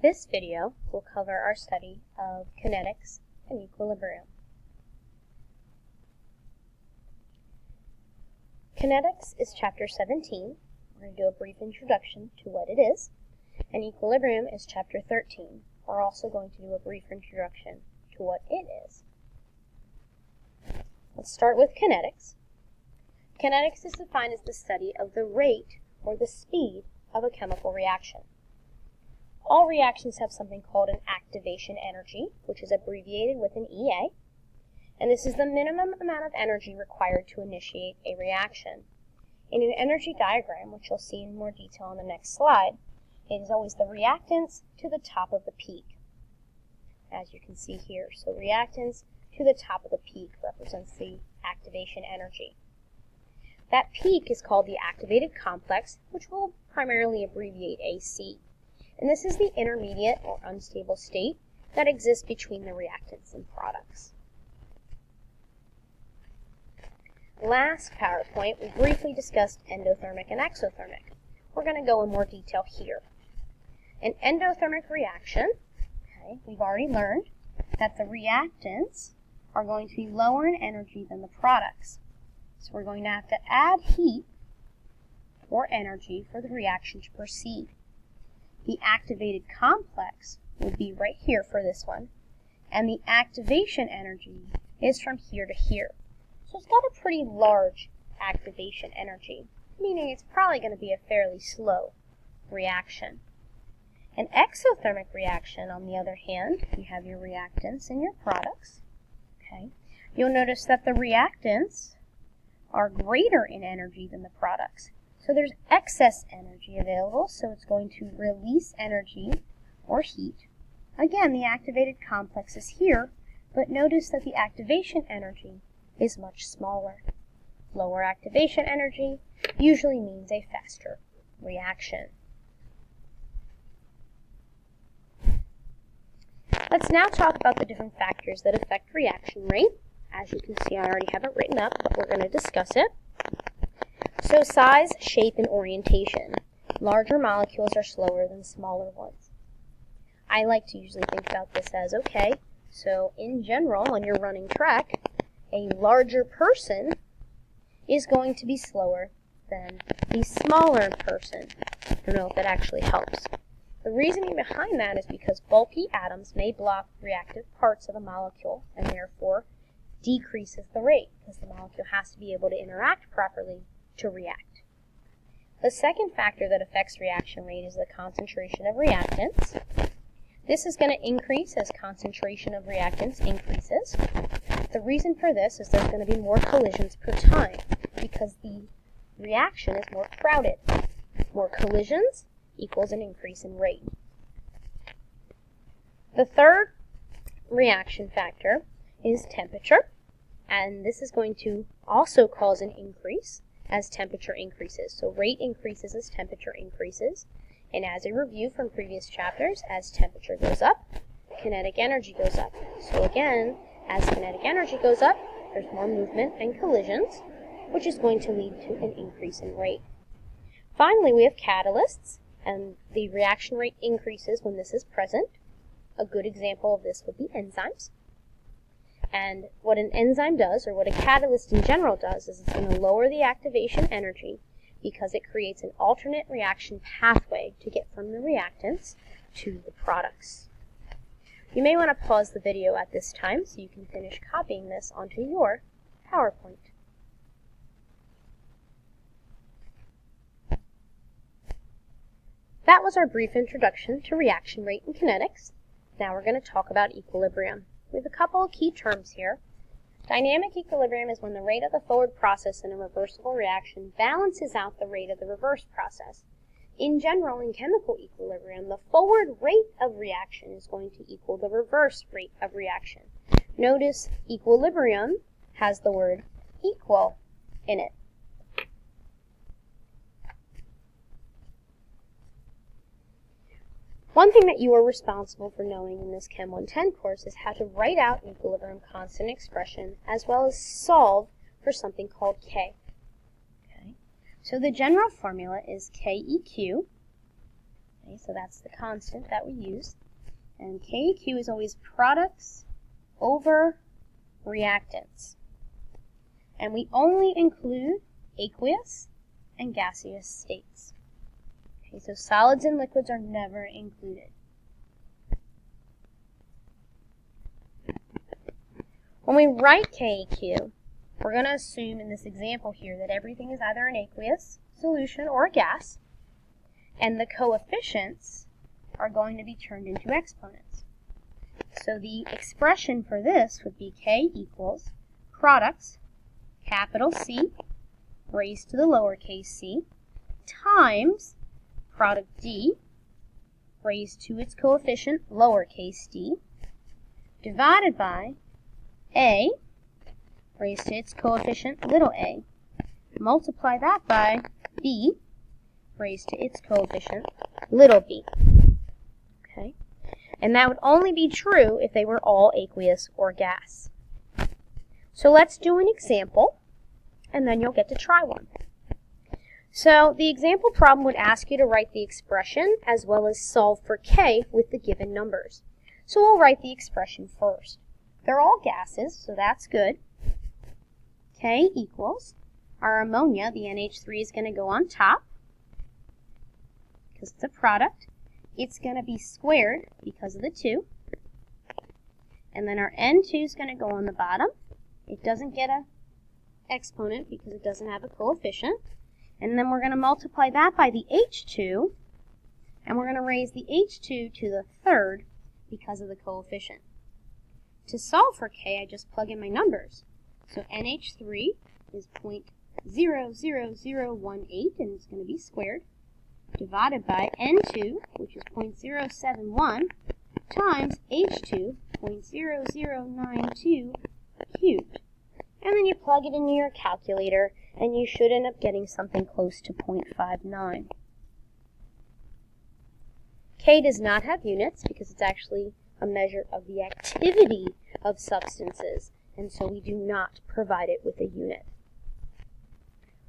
This video will cover our study of kinetics and equilibrium. Kinetics is chapter 17. We're going to do a brief introduction to what it is. And equilibrium is chapter 13. We're also going to do a brief introduction to what it is. Let's start with kinetics. Kinetics is defined as the study of the rate or the speed of a chemical reaction. All reactions have something called an activation energy, which is abbreviated with an EA, and this is the minimum amount of energy required to initiate a reaction. In an energy diagram, which you'll see in more detail on the next slide, it is always the reactants to the top of the peak, as you can see here. So reactants to the top of the peak represents the activation energy. That peak is called the activated complex, which we'll primarily abbreviate AC. And this is the intermediate or unstable state that exists between the reactants and products. Last PowerPoint, we briefly discussed endothermic and exothermic. We're going to go in more detail here. An endothermic reaction, we've already learned that the reactants are going to be lower in energy than the products. So we're going to have to add heat or energy for the reaction to proceed. The activated complex would be right here for this one, and the activation energy is from here to here. So it's got a pretty large activation energy, meaning it's probably going to be a fairly slow reaction. An exothermic reaction, on the other hand, you have your reactants and your products. You'll notice that the reactants are greater in energy than the products. So there's excess energy available, so it's going to release energy or heat. Again, the activated complex is here, but notice that the activation energy is much smaller. Lower activation energy usually means a faster reaction. Let's now talk about the different factors that affect reaction rate. As you can see, I already have it written up, but we're going to discuss it. So size, shape, and orientation. Larger molecules are slower than smaller ones. I like to usually think about this as, okay, so in general, when you're running track, a larger person is going to be slower than the smaller person. I don't know if that actually helps. The reasoning behind that is because bulky atoms may block reactive parts of a molecule and therefore decreases the rate because the molecule has to be able to interact properly to react. The second factor that affects reaction rate is the concentration of reactants. This is going to increase as concentration of reactants increases. The reason for this is there's going to be more collisions per time because the reaction is more crowded. More collisions equals an increase in rate. The third reaction factor is temperature, and this is going to also cause an increase as temperature increases. So rate increases as temperature increases, and as a review from previous chapters, as temperature goes up, kinetic energy goes up. So again, as kinetic energy goes up, there's more movement and collisions, which is going to lead to an increase in rate. Finally, we have catalysts, and the reaction rate increases when this is present. A good example of this would be enzymes. And what an enzyme does, or what a catalyst in general does, is it's going to lower the activation energy because it creates an alternate reaction pathway to get from the reactants to the products. You may want to pause the video at this time so you can finish copying this onto your PowerPoint. That was our brief introduction to reaction rate and kinetics. Now we're going to talk about equilibrium. We have a couple of key terms here. Dynamic equilibrium is when the rate of the forward process in a reversible reaction balances out the rate of the reverse process. In general, in chemical equilibrium, the forward rate of reaction is going to equal the reverse rate of reaction. Notice equilibrium has the word equal in it. One thing that you are responsible for knowing in this Chem 110 course is how to write out an equilibrium constant expression as well as solve for something called K. So the general formula is KEQ, Okay, so that's the constant that we use. And KEQ is always products over reactants. And we only include aqueous and gaseous states. Okay, so solids and liquids are never included. When we write KEQ, we're going to assume in this example here that everything is either an aqueous solution or a gas, and the coefficients are going to be turned into exponents. So the expression for this would be K equals products, capital C, raised to the lowercase c, times product D, raised to its coefficient, lowercase d, divided by A, raised to its coefficient, little a. Multiply that by B, raised to its coefficient, little b. Okay? And that would only be true if they were all aqueous or gas. So let's do an example, and then you'll get to try one. So the example problem would ask you to write the expression as well as solve for K with the given numbers. So we'll write the expression first. They're all gases, so that's good. K equals our ammonia, the NH3 is going to go on top because it's a product. It's going to be squared because of the 2. And then our N2 is going to go on the bottom. It doesn't get an exponent because it doesn't have a coefficient. And then we're going to multiply that by the H2, and we're going to raise the H2 to the 3rd because of the coefficient. To solve for K, I just plug in my numbers. So NH3 is 0.00018, and it's going to be squared, divided by N2, which is 0.071, times H2, 0.0092 cubed. And then you plug it into your calculator, and you should end up getting something close to 0.59. K does not have units because it's actually a measure of the activity of substances, and so we do not provide it with a unit.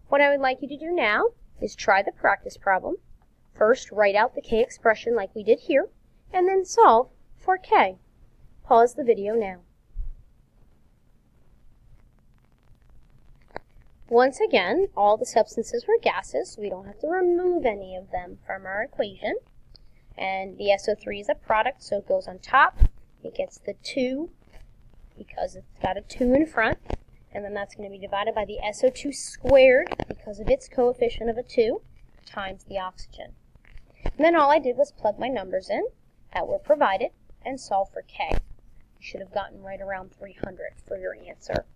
What I would like you to do now is try the practice problem. First, write out the K expression like we did here, and then solve for K. Pause the video now. Once again, all the substances were gases, so we don't have to remove any of them from our equation. And the SO3 is a product, so it goes on top. It gets the 2 because it's got a 2 in front. And then that's going to be divided by the SO2 squared because of its coefficient of a 2 times the oxygen. And then all I did was plug my numbers in that were provided and solve for K. You should have gotten right around 300 for your answer.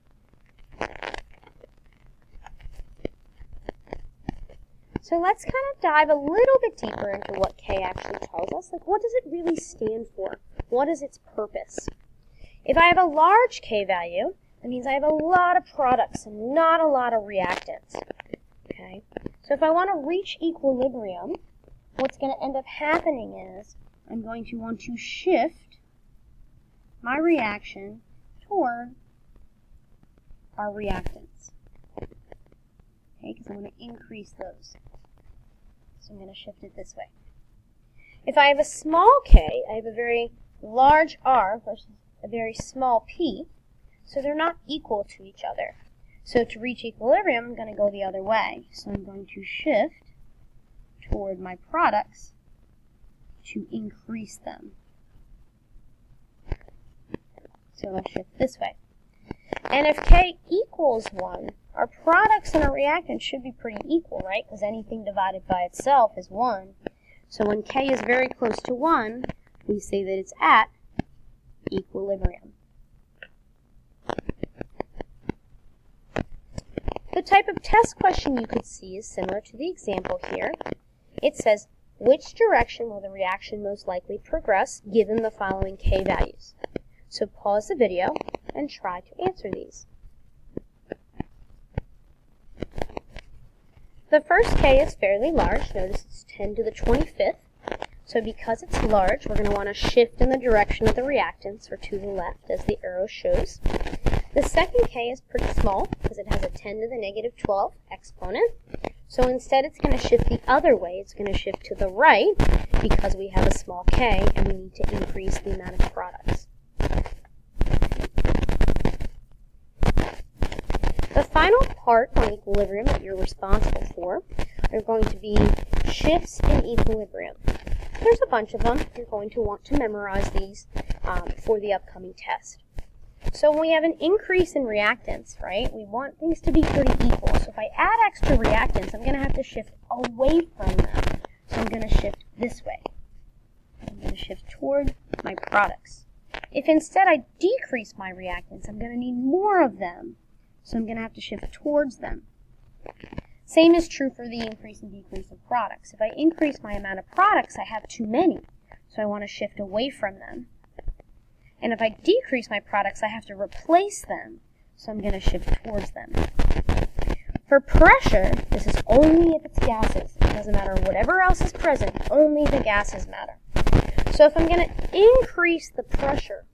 So let's kind of dive a little bit deeper into what K actually tells us. Like, what does it really stand for? What is its purpose? If I have a large K value, that means I have a lot of products and not a lot of reactants. Okay? So if I want to reach equilibrium, what's going to end up happening is I'm going to want to shift my reaction toward our reactants. Okay, because I'm going to increase those. So I'm going to shift it this way. If I have a small k, I have a very large r versus a very small p, so they're not equal to each other. So to reach equilibrium, I'm going to go the other way. So I'm going to shift toward my products to increase them. So I'll shift this way. And if k equals 1, our products and our reactants should be pretty equal, right? Because anything divided by itself is 1. So when k is very close to 1, we say that it's at equilibrium. The type of test question you could see is similar to the example here. It says, which direction will the reaction most likely progress given the following k values? So pause the video and try to answer these. The first k is fairly large. Notice it's 10 to the 25th. So because it's large, we're going to want to shift in the direction of the reactants, or to the left, as the arrow shows. The second k is pretty small because it has a 10 to the negative 12 exponent. So instead it's going to shift the other way. It's going to shift to the right, because we have a small k and we need to increase the amount of products. The final part on equilibrium that you're responsible for are going to be shifts in equilibrium. There's a bunch of them. You're going to want to memorize these for the upcoming test. So when we have an increase in reactants, right, we want things to be pretty equal. So if I add extra reactants, I'm going to have to shift away from them. So I'm going to shift this way. I'm going to shift toward my products. If instead I decrease my reactants, I'm going to need more of them. So I'm going to have to shift towards them. Same is true for the increase and decrease of products. If I increase my amount of products, I have too many. So I want to shift away from them. And if I decrease my products, I have to replace them. So I'm going to shift towards them. For pressure, this is only if it's gases. It doesn't matter whatever else is present, only the gases matter. So if I'm going to increase the pressure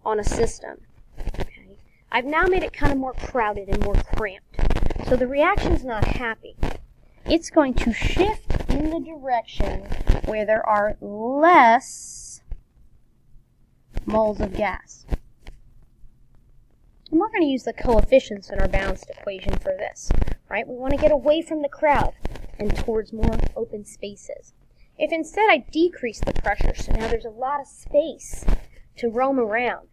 on a system, okay, I've now made it kind of more crowded and more cramped. So the reaction's not happy. It's going to shift in the direction where there are less moles of gas. And we're going to use the coefficients in our balanced equation for this, right? We want to get away from the crowd and towards more open spaces. If instead I decrease the pressure, so now there's a lot of space to roam around,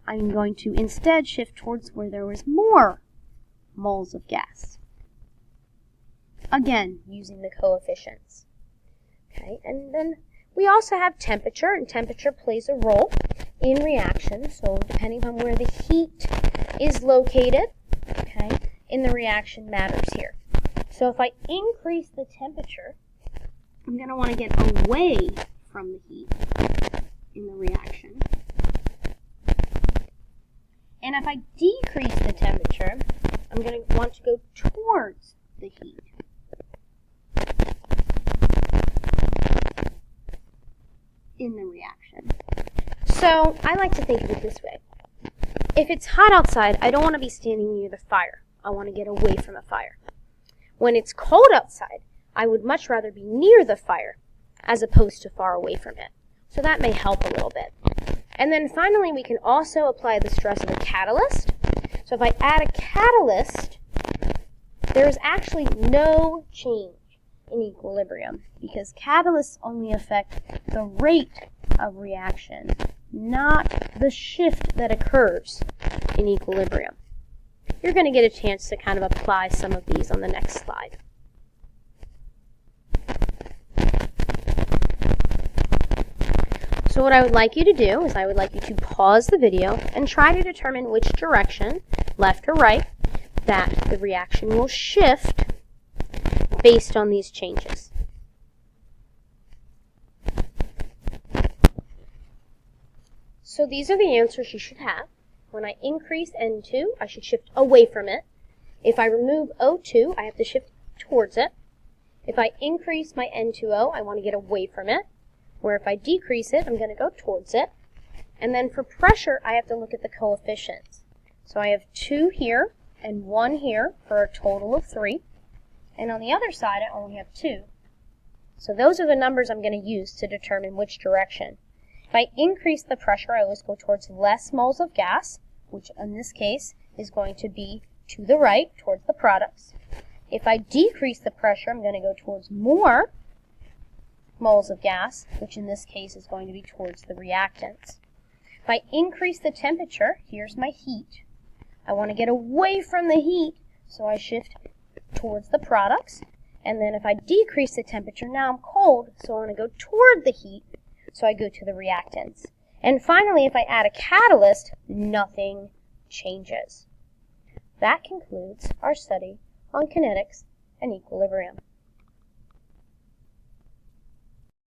I'm going to instead shift towards where there was more moles of gas. Again, using the coefficients. Okay, and then we also have temperature, and temperature plays a role in reaction. So depending on where the heat is located, okay, in the reaction matters here. So if I increase the temperature, I'm going to want to get away from the heat in the reaction. And if I decrease the temperature, I'm going to want to go towards the heat. In the reaction. So I like to think of it this way. If it's hot outside, I don't want to be standing near the fire. I want to get away from a fire. When it's cold outside, I would much rather be near the fire as opposed to far away from it. So that may help a little bit. And then finally, we can also apply the stress of a catalyst. So if I add a catalyst, there is actually no change in equilibrium because catalysts only affect the rate of reaction, not the shift that occurs in equilibrium. You're going to get a chance to kind of apply some of these on the next slide. So what I would like you to do is I would like you to pause the video and try to determine which direction, left or right, that the reaction will shift based on these changes. So these are the answers you should have. When I increase N2, I should shift away from it. If I remove O2, I have to shift towards it. If I increase my N2O, I want to get away from it. Where if I decrease it, I'm going to go towards it. And then for pressure, I have to look at the coefficients. So I have 2 here and 1 here for a total of 3. And on the other side, I only have 2. So those are the numbers I'm going to use to determine which direction. If I increase the pressure, I always go towards less moles of gas, which in this case is going to be to the right, towards the products. If I decrease the pressure, I'm going to go towards more moles of gas, which in this case is going to be towards the reactants. If I increase the temperature, here's my heat. I want to get away from the heat, so I shift towards the products. And then if I decrease the temperature, now I'm cold, so I want to go toward the heat, so I go to the reactants. And finally, if I add a catalyst, nothing changes. That concludes our study on kinetics and equilibrium.